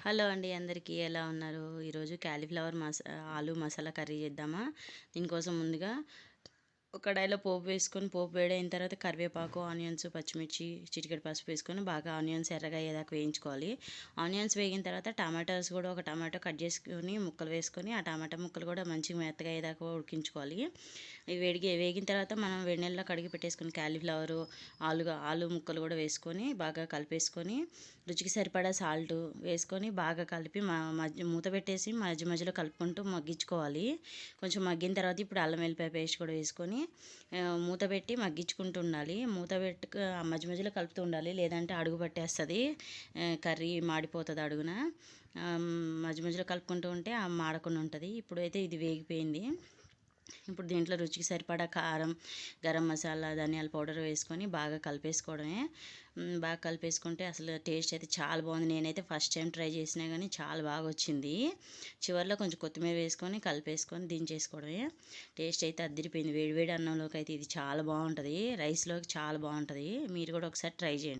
Hello అండి, అందరికీ ఎలా ఉన్నారు? ఈరోజు క్యాలీఫ్లవర్ ఆలు మసాలా కర్రీ చేద్దామా? దీనికోసం ముందుగా ఒక కడాయిలో పోపు వేసుకొని, పోపు వేడైన తర్వాత కరివేపాకు, ఆనియన్స్, పచ్చిమిర్చి, చిటికెడు పసుపు వేసుకొని బాగా ఆనియన్స్ ఎర్రగా అయ్యేదాకా వేయించుకోవాలి. ఆనియన్స్ వేగిన తర్వాత టమాటాస్ కూడా ఒక టమాటో కట్ చేసుకొని ముక్కలు వేసుకొని, ఆ టమాటా ముక్కలు కూడా మంచిగా మెత్తగా అయ్యేదాకా ఉడికించుకోవాలి. ఇవి వేగిన తర్వాత మనం వేడి నీళ్ళలో కడిగి పెట్టేసుకొని క్యాలీఫ్లవరు, ఆలు ముక్కలు కూడా వేసుకొని బాగా కలిపేసుకొని, రుచికి సరిపడా సాల్ట్ వేసుకొని బాగా కలిపి మూత పెట్టేసి మధ్యలో కలుపుకుంటూ మగ్గించుకోవాలి. కొంచెం మగ్గిన తర్వాత ఇప్పుడు అల్లం వెల్లిపాయ పేస్ట్ కూడా వేసుకొని మూత పెట్టి మగ్గించుకుంటూ ఉండాలి. మూత పెట్టి మధ్యలో కలుపుతూ ఉండాలి, లేదంటే అడుగు పట్టేస్తుంది, కర్రీ మాడిపోతుంది అడుగున. మధ్యలో కలుపుకుంటూ ఉంటే మాడకుండా ఉంటుంది. ఇప్పుడైతే ఇది వేగిపోయింది. ఇప్పుడు దీంట్లో రుచికి సరిపడా కారం, గరం మసాలా, ధనియాల పౌడర్ వేసుకొని బాగా కలిపేసుకోవడమే. బాగా కలిపేసుకుంటే అసలు టేస్ట్ అయితే చాలా బాగుంది. నేనైతే ఫస్ట్ టైం ట్రై చేసినా కానీ చాలా బాగా వచ్చింది. చివరిలో కొంచెం కొత్తిమీర వేసుకొని కలిపేసుకొని దించేసుకోవడమే. టేస్ట్ అయితే అదిరిపోయింది. వేడివేడి అన్నంలోకి అయితే ఇది చాలా బాగుంటుంది, రైస్లోకి చాలా బాగుంటుంది. మీరు కూడా ఒకసారి ట్రై చేయండి.